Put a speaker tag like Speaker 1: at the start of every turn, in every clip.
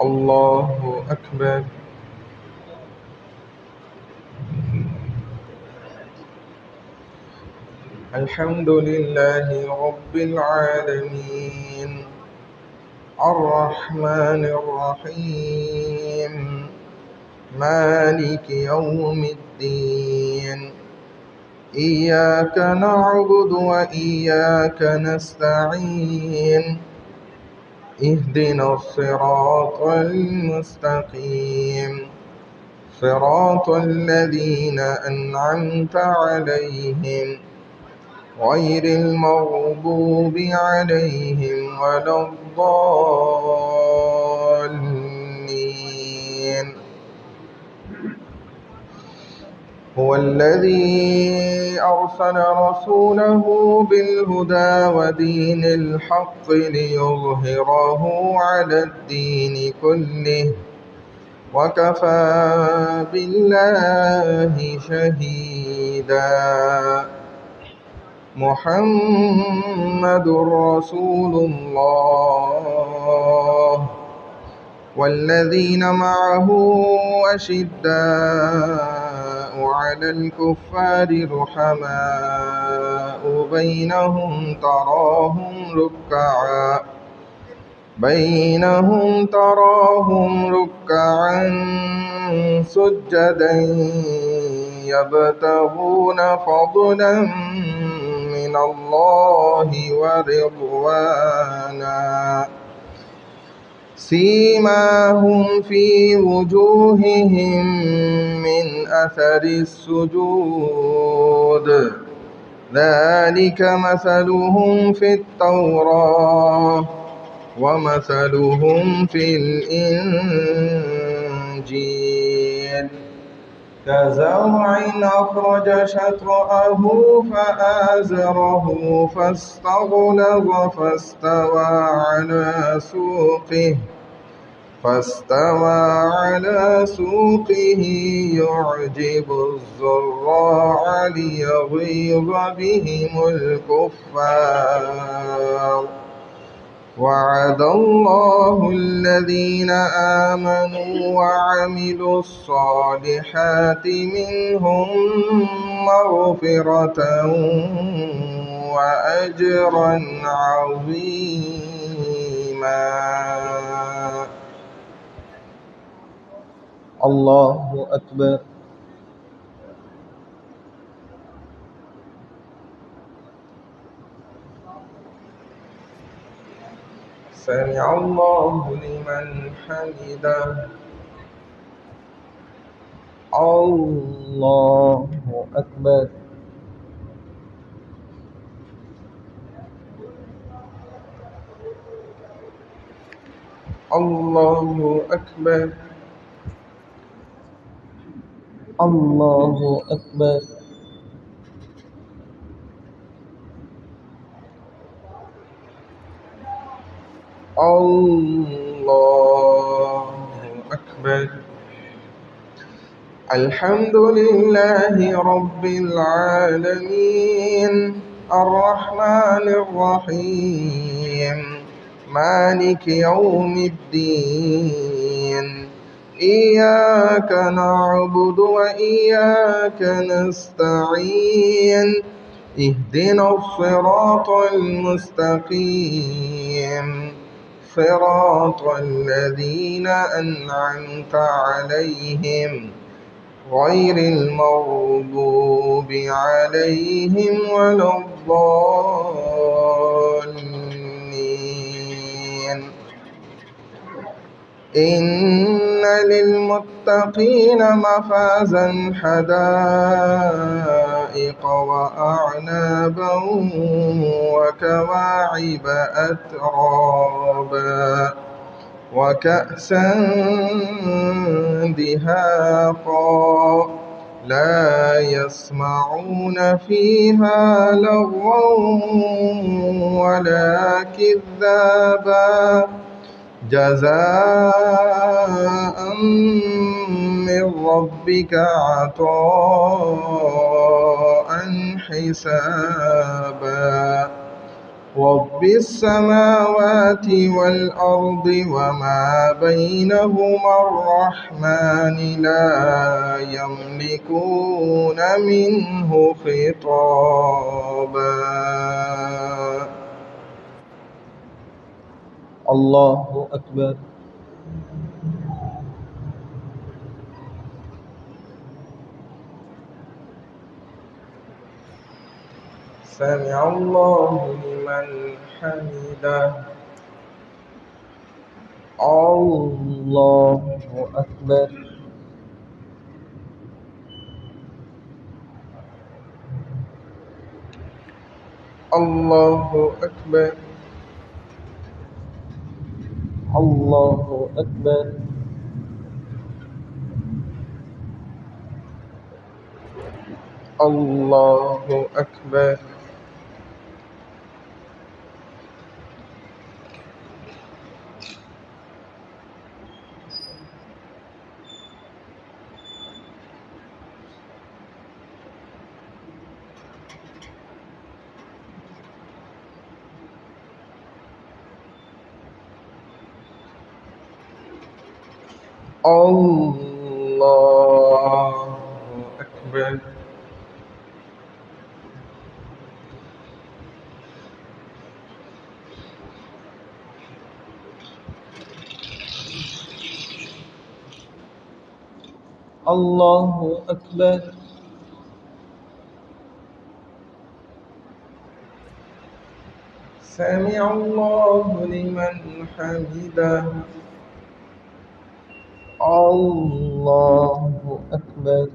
Speaker 1: الله أكبر. الحمد لله رب العالمين الرحمن الرحيم مالك يوم الدين إياك نعبد وإياك نستعين اهدنا الصراط المستقيم صراط الذين أنعمت عليهم غير المغضوب عليهم ولا الضالين. هو الذي أرسل رسوله بالهدى ودين الحق ليظهره على الدين كله وكفى بالله شهيدا. محمد رسول الله والذين معه أشداء على الكفار رحماء بينهم تراهم ركعا سجدا يبتغون فضلا من الله ورضوانا سيماهم في وجوههم من أثر السجود ذلك مثلهم في التوراة ومثلهم في الإنجيل كزرع أخرج شطأه فآزره فاستغلظ فاستوى على سوقه يعجب الزراع ليغيظ بهم الكفار. وعد الله الذين آمنوا وعملوا الصالحات منهم مغفرة وأجرا عظيما. الله أكبر. سمع الله لمن حمده. الله أكبر. الله أكبر. الله أكبر. الله أكبر. الحمد لله رب العالمين الرحمن الرحيم مالك يوم الدين إياك نعبد وإياك نستعين اهدنا الصراط المستقيم صراط الذين أنعمت عليهم غير المغضوب عليهم ولا الضالين. إن للمتقين مفازا حدائق وأعنابا وكواعب أترابا وكأسا دهاقا لا يسمعون فيها لغوا ولا كذابا جزاء من ربك عطاء حسابا. رب السماوات والأرض وما بينهما الرحمن لا يملكون منه خطابا.
Speaker 2: الله أكبر.
Speaker 1: سمع الله لمن حمده.
Speaker 2: الله أكبر.
Speaker 1: الله أكبر.
Speaker 2: الله أكبر.
Speaker 1: الله أكبر. الله أكبر.
Speaker 2: الله أكبر.
Speaker 1: سمع الله لمن حمده.
Speaker 2: الله أكبر.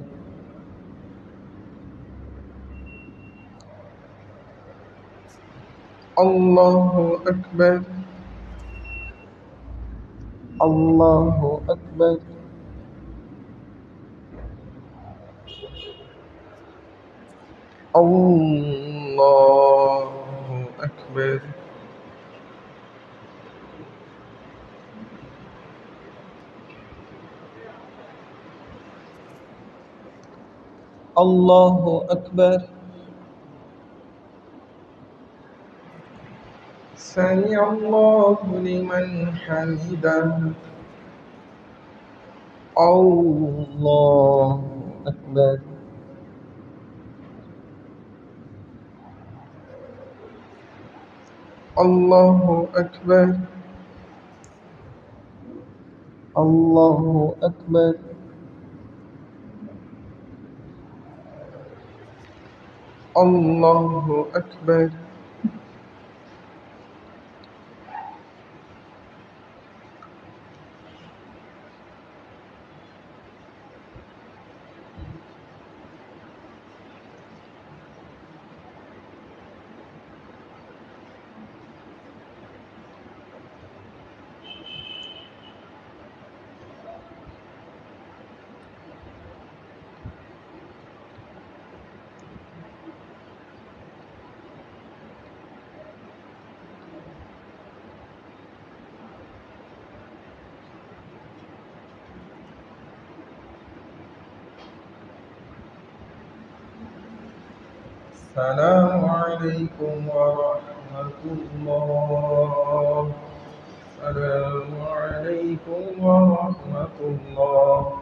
Speaker 1: الله أكبر.
Speaker 2: الله أكبر.
Speaker 1: الله أكبر.
Speaker 2: الله أكبر.
Speaker 1: سمع الله لمن حمده.
Speaker 2: الله أكبر.
Speaker 1: الله أكبر.
Speaker 2: الله أكبر.
Speaker 1: الله أكبر. السلام عليكم ورحمة الله. السلام عليكم ورحمة الله.